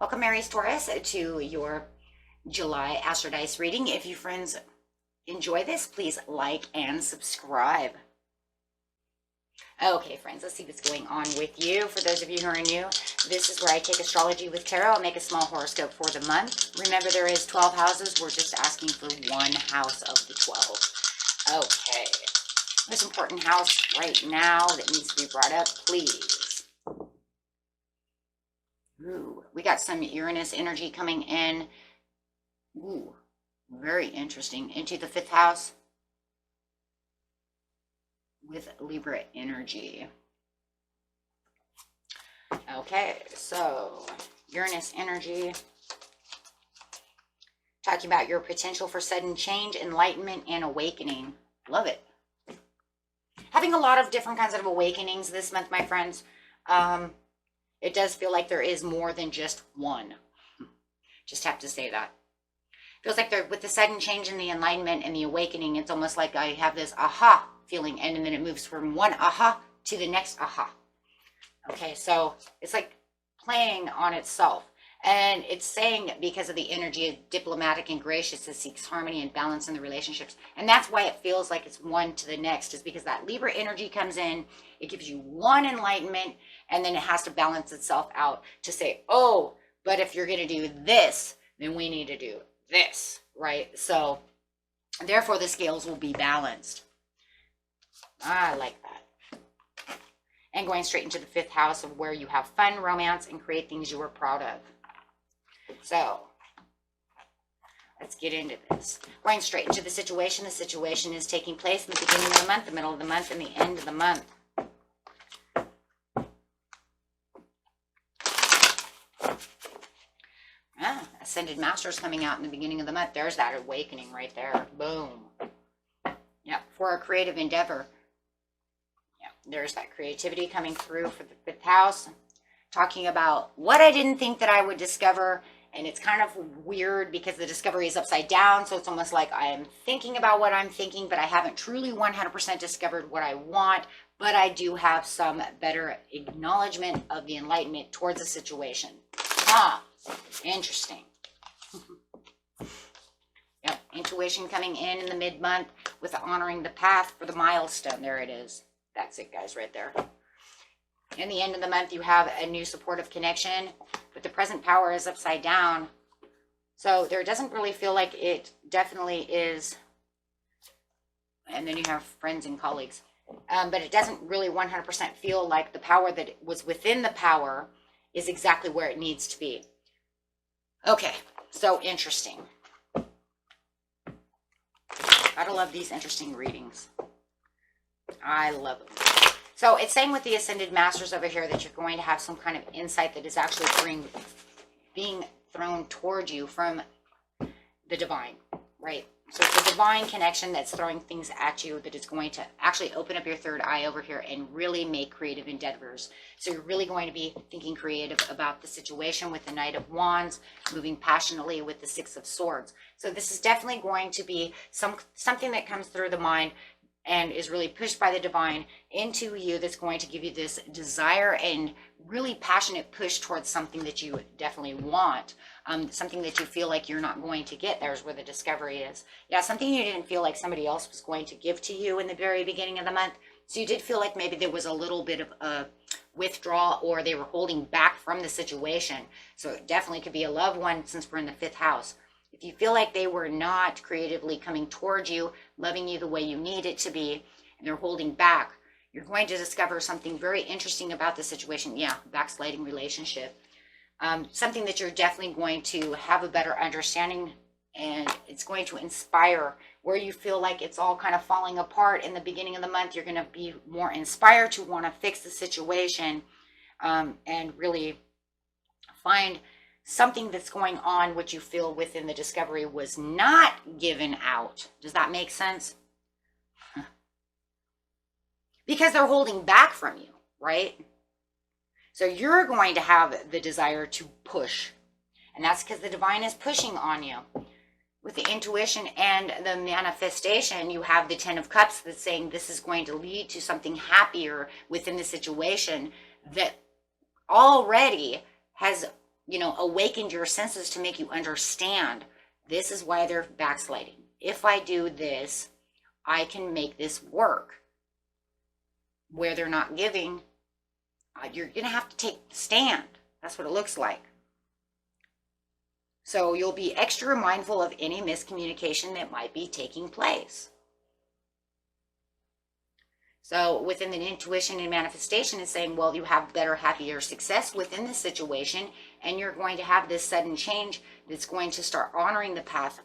Welcome, Aries, Taurus, to your July Astrodice reading. If you friends enjoy this, please like and subscribe. Okay, friends, let's see what's going on with you. For those of you who are new, this is where I take astrology with tarot. I'll make a small horoscope for the month. Remember, there is 12 houses. We're just asking for one house of the 12. Okay. Most important house right now that needs to be brought up, please. Ooh, we got some Uranus energy coming in. Ooh, very interesting. Into the 5th house with Libra energy. Okay, so Uranus energy. Talking about your potential for sudden change, enlightenment, and awakening. Love it. Having a lot of different kinds of awakenings this month, my friends. It does feel like there is more than just one. Just have to say that. Feels like with the sudden change in the enlightenment and the awakening, it's almost like I have this aha feeling, and then it moves from one aha to the next aha. Okay, so it's like playing on itself. And it's saying because of the energy of diplomatic and gracious, it seeks harmony and balance in the relationships. And that's why it feels like it's one to the next, is because that Libra energy comes in, it gives you one enlightenment, and then it has to balance itself out to say, oh, but if you're going to do this, then we need to do this, right? So therefore the scales will be balanced. I like that. And going straight into the 5th house of where you have fun, romance, and create things you are proud of. So let's get into this. Going straight into the situation. The situation is taking place in the beginning of the month, the middle of the month, and the end of the month. Ascended Masters coming out in the beginning of the month. There's that awakening right there. Boom. Yeah, for a creative endeavor. Yeah, there's that creativity coming through for the 5th house. Talking about what I didn't think that I would discover. And it's kind of weird because the discovery is upside down. So it's almost like I am thinking about what I'm thinking, but I haven't truly 100% discovered what I want. But I do have some better acknowledgement of the enlightenment towards the situation. Interesting. Yep, intuition coming in the mid-month with honoring the path for the milestone. There it is. That's it, guys, right there. In the end of the month, you have a new supportive connection, but the present power is upside down. So there doesn't really feel like it definitely is. And then you have friends and colleagues. But it doesn't really 100% feel like the power that was within the power is exactly where it needs to be. Okay, so interesting. Gotta love these interesting readings. I love them. So it's saying with the Ascended Masters over here that you're going to have some kind of insight that is actually being thrown toward you from the divine, right? So it's a divine connection that's throwing things at you that is going to actually open up your third eye over here and really make creative endeavors. So you're really going to be thinking creative about the situation with the Knight of Wands, moving passionately with the Six of Swords. So this is definitely going to be something that comes through the mind and is really pushed by the divine into you, that's going to give you this desire and really passionate push towards something that you definitely want, something that you feel like you're not going to get. There's where the discovery is. Yeah, something you didn't feel like somebody else was going to give to you in the very beginning of the month. So you did feel like maybe there was a little bit of a withdrawal, or they were holding back from the situation. So it definitely could be a loved one, since we're in the 5th house. If you feel like they were not creatively coming towards you, loving you the way you need it to be, and they're holding back, you're going to discover something very interesting about the situation. Yeah, backsliding relationship. Something that you're definitely going to have a better understanding, and it's going to inspire where you feel like it's all kind of falling apart in the beginning of the month. You're going to be more inspired to want to fix the situation and really find something that's going on, what you feel within the discovery was not given out. Does that make sense? Because they're holding back from you, right? So you're going to have the desire to push. And that's because the divine is pushing on you. With the intuition and the manifestation, you have the 10 of Cups that's saying this is going to lead to something happier within the situation that already has, awakened your senses to make you understand this is why they're backsliding. If I do this, I can make this work. Where they're not giving, you're going to have to take the stand. That's what it looks like. So you'll be extra mindful of any miscommunication that might be taking place. So within the intuition and manifestation, it's saying, well, you have better, happier success within the situation, and you're going to have this sudden change that's going to start honoring the path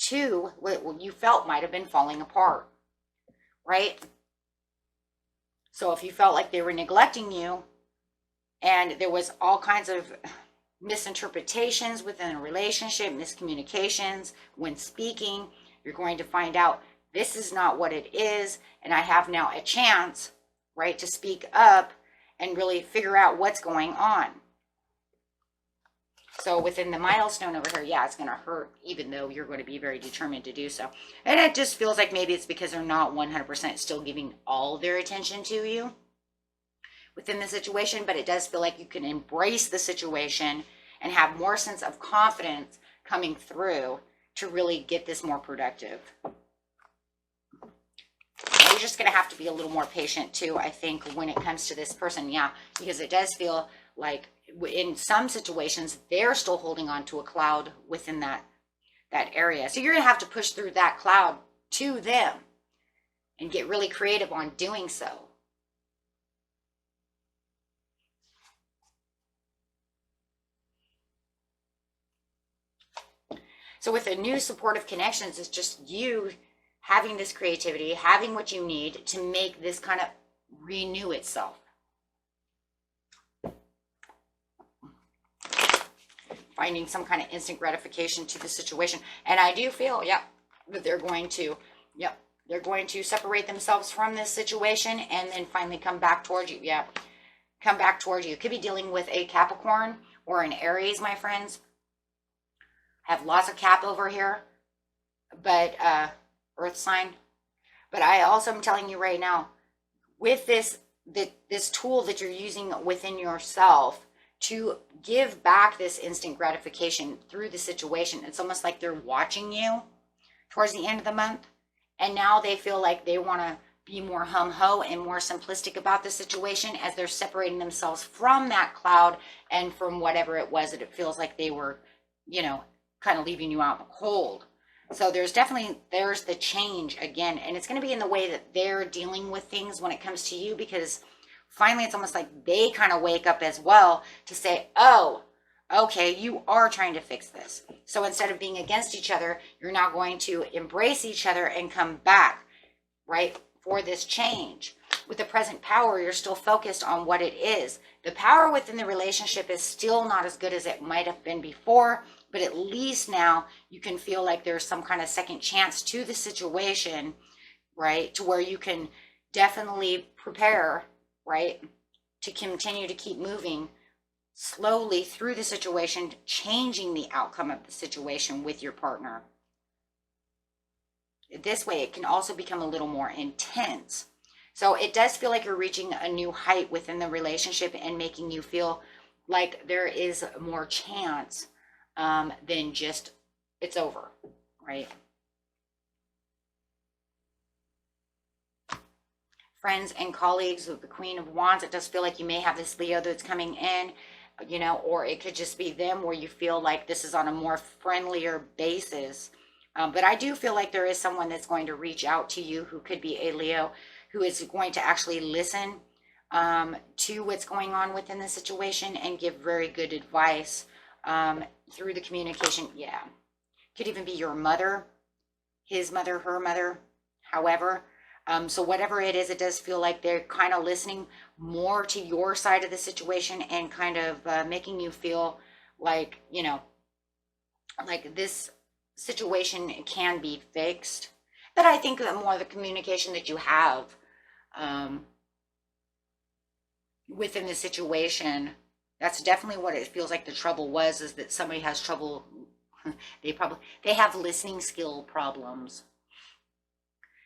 to what you felt might have been falling apart, right? So if you felt like they were neglecting you and there was all kinds of misinterpretations within a relationship, miscommunications when speaking, you're going to find out this is not what it is. And I have now a chance, right, to speak up and really figure out what's going on. So within the milestone over here, yeah, it's going to hurt, even though you're going to be very determined to do so. And it just feels like maybe it's because they're not 100% still giving all their attention to you within the situation, but it does feel like you can embrace the situation and have more sense of confidence coming through to really get this more productive. And you're just going to have to be a little more patient too, I think, when it comes to this person. Yeah, because it does feel like in some situations, they're still holding on to a cloud within that area. So you're going to have to push through that cloud to them and get really creative on doing so. So with the new supportive connections, it's just you having this creativity, having what you need to make this kind of renew itself. Finding some kind of instant gratification to the situation. And I do feel, that they're going to separate themselves from this situation and then finally come back towards you. Come back towards you. Could be dealing with a Capricorn or an Aries, my friends. I have lots of Cap over here, but Earth sign. But I also am telling you right now, with this tool that you're using within yourself to give back this instant gratification through the situation, it's almost like they're watching you towards the end of the month, and now they feel like they want to be more hum-ho and more simplistic about the situation as they're separating themselves from that cloud and from whatever it was that it feels like they were, kind of leaving you out in the cold. So there's the change again, and it's going to be in the way that they're dealing with things when it comes to you, because finally it's almost like they kind of wake up as well to say, oh, okay, you are trying to fix this. So instead of being against each other, you're now going to embrace each other and come back, right, for this change. With the present power, you're still focused on what it is. The power within the relationship is still not as good as it might have been before, but at least now you can feel like there's some kind of second chance to the situation, right, to where you can definitely prepare, right, to continue to keep moving slowly through the situation, changing the outcome of the situation with your partner. This way, it can also become a little more intense. So it does feel like you're reaching a new height within the relationship and making you feel like there is more chance than just it's over, right? Friends and colleagues with the Queen of Wands, it does feel like you may have this Leo that's coming in, or it could just be them where you feel like this is on a more friendlier basis. But I do feel like there is someone that's going to reach out to you who could be a Leo, who is going to actually listen to what's going on within the situation and give very good advice through the communication. Yeah. Could even be your mother, his mother, her mother, however. So whatever it is, it does feel like they're kind of listening more to your side of the situation and kind of making you feel like, you know, like this situation can be fixed. But I think the more the communication that you have within the situation, that's definitely what it feels like the trouble was, is that somebody has trouble. They have listening skill problems.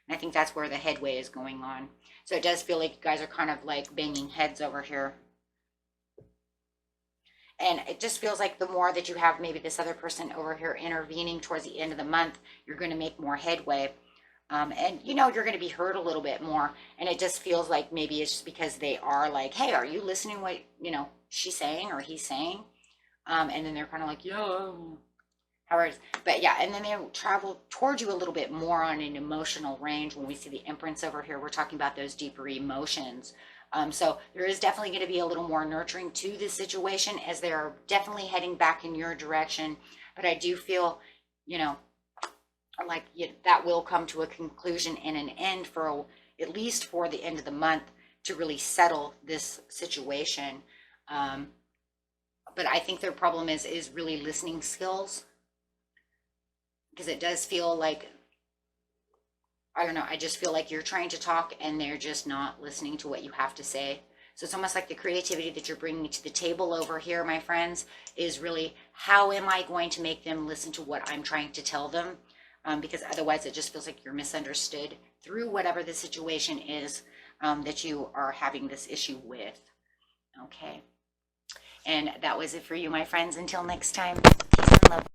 And I think that's where the headway is going on. So it does feel like you guys are kind of like banging heads over here. And it just feels like the more that you have maybe this other person over here intervening towards the end of the month, you're going to make more headway. And you know, you're going to be hurt a little bit more. And it just feels like maybe it's just because they are like, hey, are you listening what, you know, she's saying or he's saying? And then they're kind of like, yeah. But yeah, and then they travel towards you a little bit more on an emotional range. When we see the Empress over here, we're talking about those deeper emotions. So there is definitely going to be a little more nurturing to this situation, as they're definitely heading back in your direction. But I do feel, you know, like that will come to a conclusion and an end for at least for the end of the month, to really settle this situation. But I think their problem is really listening skills. Because it does feel like, I don't know, I just feel like you're trying to talk and they're just not listening to what you have to say. So it's almost like the creativity that you're bringing to the table over here, my friends, is really, how am I going to make them listen to what I'm trying to tell them? Because otherwise it just feels like you're misunderstood through whatever the situation is that you are having this issue with. Okay. And that was it for you, my friends. Until next time, peace and love.